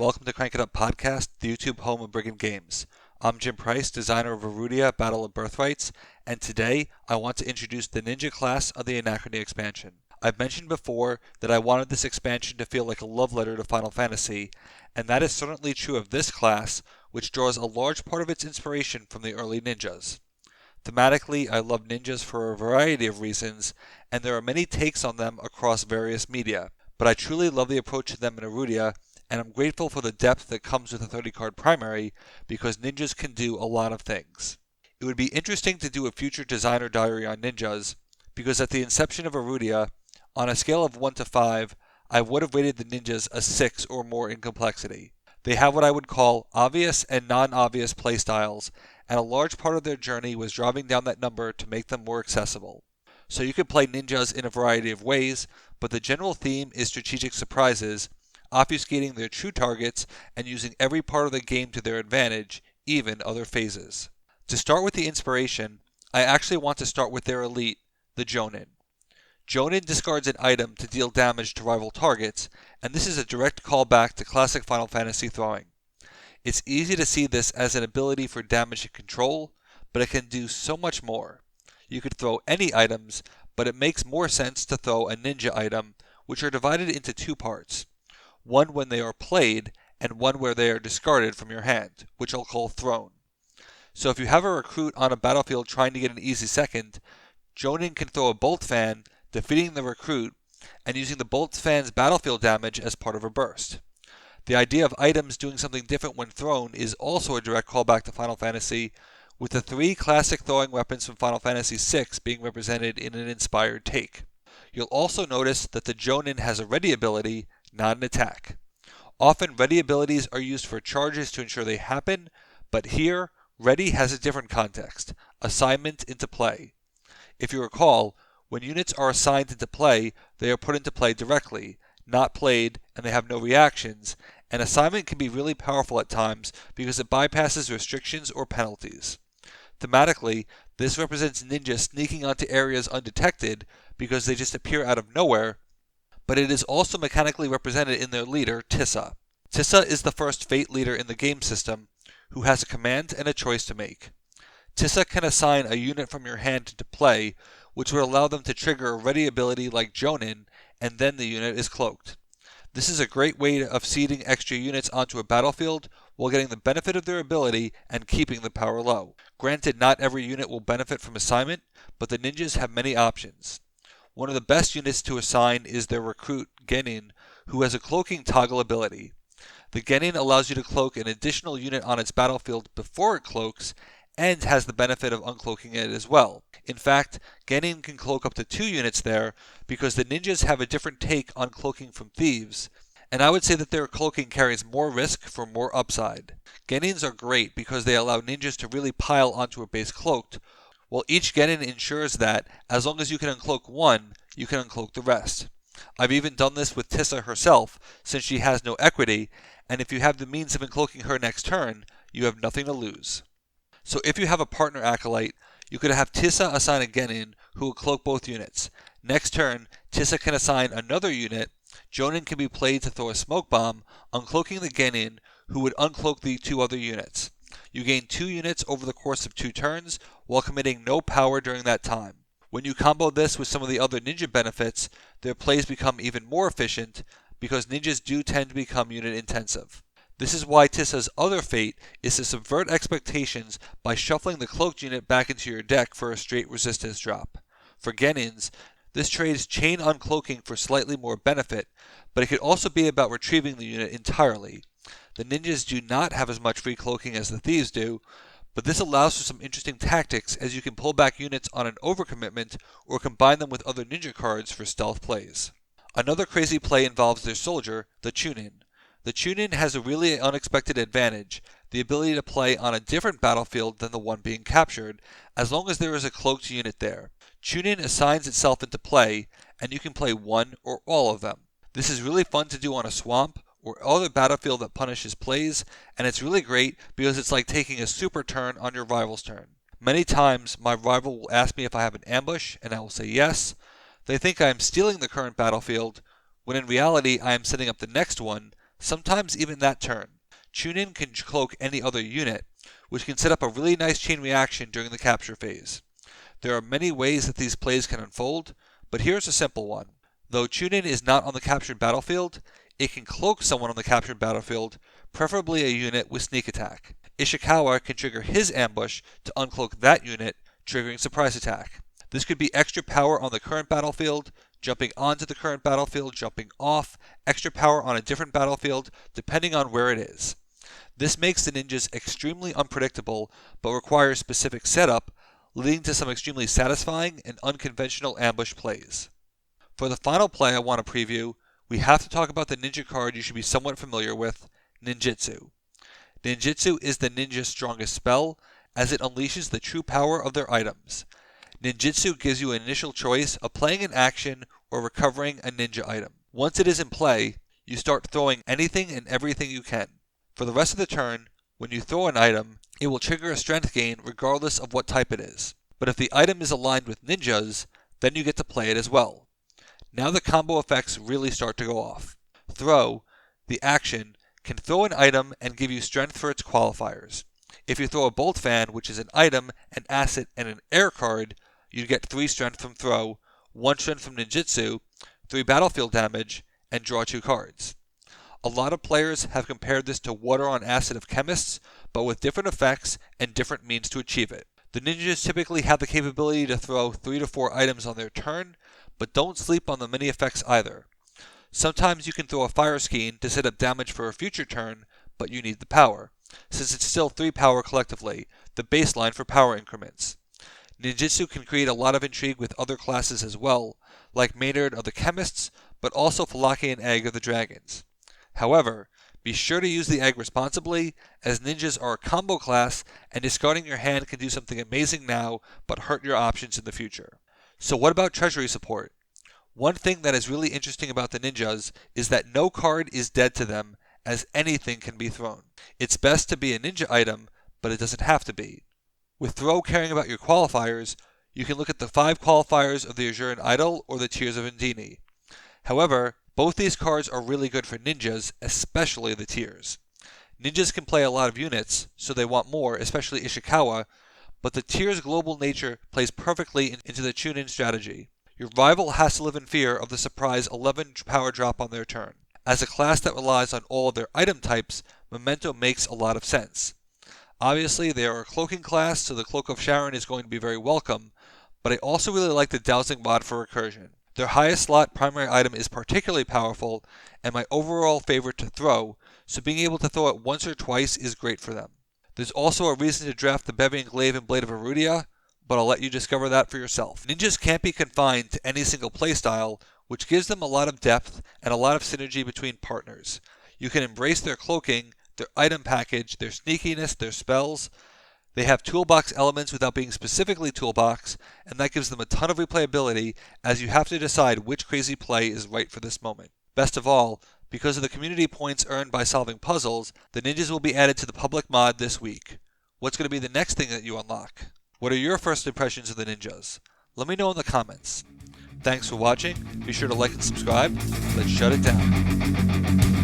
welcome to Crank It Up Podcast, the YouTube home of Brigand Games. I'm Jim Price, designer of Erudia Battle of Birthrights, and today I want to introduce the Ninja class of the Anachrony expansion. I've mentioned before that I wanted this expansion to feel like a love letter to Final Fantasy, and that is certainly true of this class, which draws a large part of its inspiration from the early ninjas. Thematically, I love ninjas for a variety of reasons, and there are many takes on them across various media. But I truly love the approach to them in Erudia, and I'm grateful for the depth that comes with a 30-card primary, because ninjas can do a lot of things. It would be interesting to do a future designer diary on ninjas, because at the inception of Erudia, on a scale of 1 to 5, I would have rated the ninjas a 6 or more in complexity. They have what I would call obvious and non-obvious playstyles, and a large part of their journey was driving down that number to make them more accessible. So you can play ninjas in a variety of ways, but the general theme is strategic surprises, obfuscating their true targets and using every part of the game to their advantage, even other phases. To start with the inspiration, I actually want to start with their elite, the Jonin. Jonin discards an item to deal damage to rival targets, and this is a direct callback to classic Final Fantasy throwing. It's easy to see this as an ability for damage and control, but it can do so much more. You could throw any items, but it makes more sense to throw a ninja item, which are divided into two parts. One when they are played, and one where they are discarded from your hand, which I'll call thrown. So if you have a recruit on a battlefield trying to get an easy second, Jonin can throw a bolt fan, defeating the recruit, and using the bolt fan's battlefield damage as part of a burst. The idea of items doing something different when thrown is also a direct callback to Final Fantasy, with the 3 classic throwing weapons from Final Fantasy VI being represented in an inspired take. You'll also notice that the Jonin has a ready ability, not an attack. Often ready abilities are used for charges to ensure they happen, but here, ready has a different context, assignment into play. If you recall, when units are assigned into play, they are put into play directly, not played, and they have no reactions, and assignment can be really powerful at times because it bypasses restrictions or penalties. Thematically, this represents ninjas sneaking onto areas undetected because they just appear out of nowhere, but it is also mechanically represented in their leader, Tissa. Tissa is the first Fate leader in the game system, who has a command and a choice to make. Tissa can assign a unit from your hand into play, which would allow them to trigger a ready ability like Jonin, and then the unit is cloaked. This is a great way of seeding extra units onto a battlefield while getting the benefit of their ability and keeping the power low. Granted, not every unit will benefit from assignment, but the ninjas have many options. One of the best units to assign is their recruit, Genin, who has a cloaking toggle ability. The Genin allows you to cloak an additional unit on its battlefield before it cloaks, and has the benefit of uncloaking it as well. In fact, Genin can cloak up to 2 units there, because the ninjas have a different take on cloaking from thieves, and I would say that their cloaking carries more risk for more upside. Genins are great because they allow ninjas to really pile onto a base cloaked, while each Genin ensures that, as long as you can uncloak one, you can uncloak the rest. I've even done this with Tissa herself, since she has no equity, and if you have the means of uncloaking her next turn, you have nothing to lose. So if you have a partner acolyte, you could have Tissa assign a Genin who will cloak both units. Next turn, Tissa can assign another unit. Jonin can be played to throw a smoke bomb, uncloaking the Genin, who would uncloak the 2 other units. You gain 2 units over the course of 2 turns, while committing no power during that time. When you combo this with some of the other ninja benefits, their plays become even more efficient, because ninjas do tend to become unit intensive. This is why Tissa's other fate is to subvert expectations by shuffling the cloaked unit back into your deck for a straight resistance drop. For Genins, this trades chain uncloaking for slightly more benefit, but it could also be about retrieving the unit entirely. The ninjas do not have as much free cloaking as the thieves do, but this allows for some interesting tactics as you can pull back units on an overcommitment or combine them with other ninja cards for stealth plays. Another crazy play involves their soldier, the Chunin. The Chunin has a really unexpected advantage, the ability to play on a different battlefield than the one being captured, as long as there is a cloaked unit there. Chunin assigns itself into play, and you can play one or all of them. This is really fun to do on a swamp or other battlefield that punishes plays, and it's really great because it's like taking a super turn on your rival's turn. Many times, my rival will ask me if I have an ambush, and I will say yes. They think I am stealing the current battlefield, when in reality I am setting up the next one, sometimes even that turn. Chunin can cloak any other unit, which can set up a really nice chain reaction during the capture phase. There are many ways that these plays can unfold, but here's a simple one. Though Chunin is not on the captured battlefield, it can cloak someone on the captured battlefield, preferably a unit with sneak attack. Ishikawa can trigger his ambush to uncloak that unit, triggering surprise attack. This could be extra power on the current battlefield, jumping onto the current battlefield, jumping off, extra power on a different battlefield, depending on where it is. This makes the ninjas extremely unpredictable, but requires specific setup, leading to some extremely satisfying and unconventional ambush plays. For the final play I want to preview, we have to talk about the ninja card you should be somewhat familiar with, Ninjutsu. Ninjutsu is the ninja's strongest spell, as it unleashes the true power of their items. Ninjutsu gives you an initial choice of playing an action or recovering a ninja item. Once it is in play, you start throwing anything and everything you can. For the rest of the turn, when you throw an item, it will trigger a strength gain regardless of what type it is. But if the item is aligned with ninjas, then you get to play it as well. Now the combo effects really start to go off. Throw, the action, can throw an item and give you strength for its qualifiers. If you throw a bolt fan, which is an item, an asset, and an air card, you get 3 strength from throw, 1 strength from ninjutsu, 3 battlefield damage, and draw 2 cards. A lot of players have compared this to water on acid of chemists, but with different effects and different means to achieve it. The ninjas typically have the capability to throw 3 to 4 items on their turn, but don't sleep on the many effects either. Sometimes you can throw a fire skein to set up damage for a future turn, but you need the power, since it's still 3 power collectively, the baseline for power increments. Ninjutsu can create a lot of intrigue with other classes as well, like Maynard of the Chemists, but also Fallachian Egg of the Dragons. However, be sure to use the egg responsibly, as ninjas are a combo class, and discarding your hand can do something amazing now, but hurt your options in the future. So what about treasury support? One thing that is really interesting about the ninjas is that no card is dead to them, as anything can be thrown. It's best to be a ninja item, but it doesn't have to be. With throw caring about your qualifiers, you can look at the 5 qualifiers of the Azuran Idol or the Tears of Undine. However, both these cards are really good for ninjas, especially the Tears. Ninjas can play a lot of units, so they want more, especially Ishikawa, but the Tears' global nature plays perfectly into the Chunin strategy. Your rival has to live in fear of the surprise 11 power drop on their turn. As a class that relies on all of their item types, Memento makes a lot of sense. Obviously, they are a cloaking class, so the Cloak of Sharon is going to be very welcome, but I also really like the Dowsing Mod for recursion. Their highest slot primary item is particularly powerful, and my overall favorite to throw, so being able to throw it once or twice is great for them. There's also a reason to draft the Bevian Glaive and Blade of Erudia, but I'll let you discover that for yourself. Ninjas can't be confined to any single playstyle, which gives them a lot of depth and a lot of synergy between partners. You can embrace their cloaking, their item package, their sneakiness, their spells. They have toolbox elements without being specifically toolbox, and that gives them a ton of replayability, as you have to decide which crazy play is right for this moment. Best of all, because of the community points earned by solving puzzles, the ninjas will be added to the public mod this week. What's going to be the next thing that you unlock? What are your first impressions of the ninjas? Let me know in the comments. Thanks for watching. Be sure to like and subscribe. Let's shut it down.